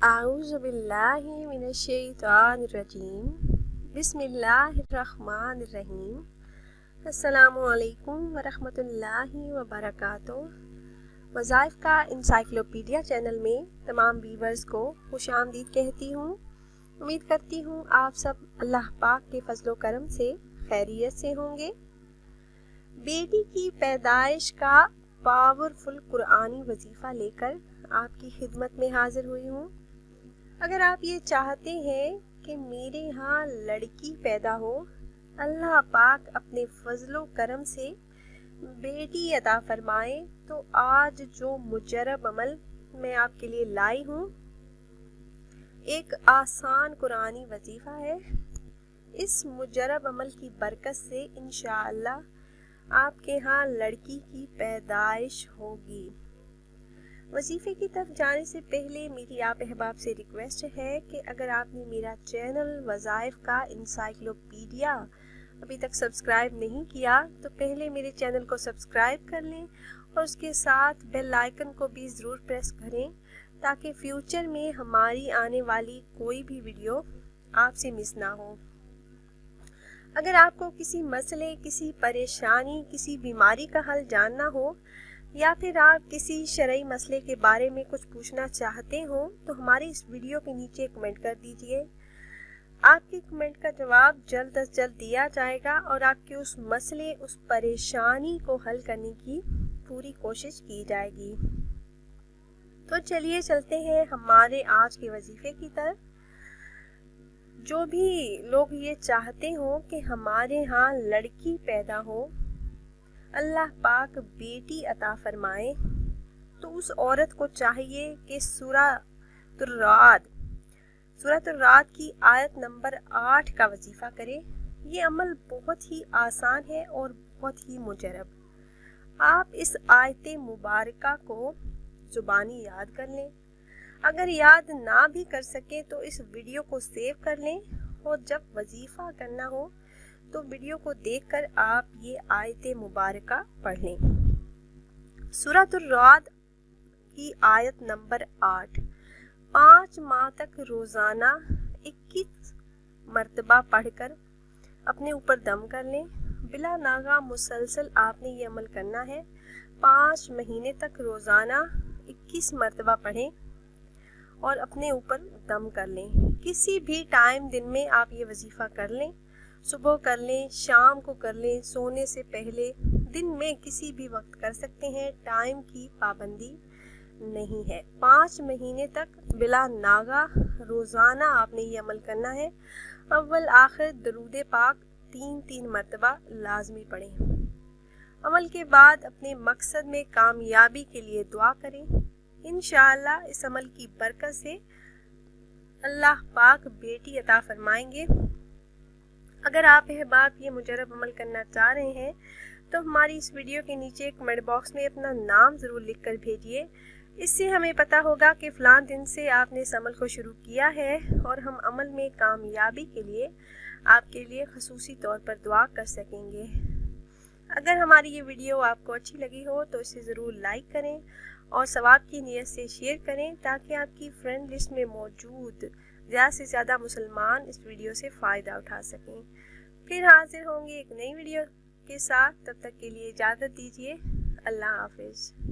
अऊज़ु बिल्लाहि मिनश्शैतानिर्रजीम बिस्मिल्लाहिर्रहमानिर्रहीम। अस्सलामु अलैकुम वरहमतुल्लाहि वबरकातुहू। वज़ाइफ का इंसाइक्लोपीडिया चैनल में तमाम व्यूवर्स को खुशामदीद कहती हूँ। उम्मीद करती हूँ आप सब अल्लाह पाक के फजलो करम से खैरियत से होंगे। बेटी की पैदाइश का पावरफुल कुरानी वजीफ़ा लेकर आपकी खिदमत में हाजिर हुई हूँ। अगर आप ये चाहते हैं कि मेरे यहाँ लड़की पैदा हो, अल्लाह पाक अपने फजलो करम से बेटी अता फरमाए, तो आज जो मुजरब अमल मैं आपके लिए लाई हूँ एक आसान कुरानी वजीफ़ा है। इस मुजरब अमल की बरकत से इंशाअल्लाह आपके यहाँ लड़की की पैदाइश होगी। वजीफ़े की तरफ जाने से पहले मेरी आप अहबाब से रिक्वेस्ट है कि अगर आपने मेरा चैनल वज़ाइफ का इंसाइक्लोपीडिया अभी तक सब्सक्राइब नहीं किया तो पहले मेरे चैनल को सब्सक्राइब कर लें और उसके साथ बेल आइकन को भी ज़रूर प्रेस करें ताकि फ्यूचर में हमारी आने वाली कोई भी वीडियो आपसे मिस ना हो। अगर आपको किसी मसले, किसी परेशानी, किसी बीमारी का हल जानना हो या फिर आप किसी शरई मसले के बारे में कुछ पूछना चाहते हो तो हमारी इस वीडियो के नीचे कमेंट कर दीजिए। आपके कमेंट का जवाब जल्द अज जल्द दिया जाएगा और आपके उस मसले, उस परेशानी को हल करने की पूरी कोशिश की जाएगी। तो चलिए चलते हैं हमारे आज के वजीफे की तरफ। जो भी लोग ये चाहते हो कि हमारे यहाँ लड़की पैदा हो, अल्लाह पाक बेटी अता फरमाए, तो उस औरत को चाहिए कि सूरतुर्राद की आयत नंबर 8 का वजीफा करे। ये अमल बहुत ही आसान है और बहुत ही मुजरब। आप इस आयत मुबारका को जुबानी याद कर लें। अगर याद ना भी कर सके तो इस वीडियो को सेव कर लें और जब वजीफा करना हो तो वीडियो को देखकर आप ये आयत मुबारका पढ़ लें। सूरतुर्राद की आयत नंबर 8 5 माह तक रोज़ाना 21 मरतबा पढ़कर अपने ऊपर दम कर लें। बिला नागा मुसलसल आपने ये अमल करना है। 5 महीने तक रोज़ाना 21 मरतबा पढ़ें और अपने ऊपर दम कर लें। किसी भी टाइम दिन में आप ये वजीफ़ा कर लें। सुबह कर लें, शाम को कर लें, सोने से पहले, दिन में किसी भी वक्त कर सकते हैं। टाइम की पाबंदी नहीं है। 5 महीने तक बिला नागा रोज़ाना आपने ये अमल करना है। अव्वल आखिर दरूद पाक 3-3 मरतबा लाजमी पढ़ें। अमल के बाद अपने मकसद में कामयाबी के लिए दुआ करें। इंशाअल्लाह इस अमल की बरकत से अल्लाह पाक बेटी अता फरमाएंगे। अगर आप अहबाब ये मुजरब अमल करना चाह रहे हैं तो हमारी इस वीडियो के नीचे कमेंट बॉक्स में अपना नाम ज़रूर लिख कर भेजिए। इससे हमें पता होगा कि फ़लाँ दिन से आपने इस अमल को शुरू किया है और हम अमल में कामयाबी के लिए आपके लिए खसूसी तौर पर दुआ कर सकेंगे। अगर हमारी ये वीडियो आपको अच्छी लगी हो तो इसे ज़रूर लाइक करें और सवाब की नीयत से शेयर करें ताकि आपकी फ्रेंड लिस्ट में मौजूद ज़्यादा से ज़्यादा मुसलमान इस वीडियो से फ़ायदा उठा सकें। फिर हाजिर होंगे एक नई वीडियो के साथ। तब तक के लिए इजाज़त दीजिए। अल्लाह हाफिज़।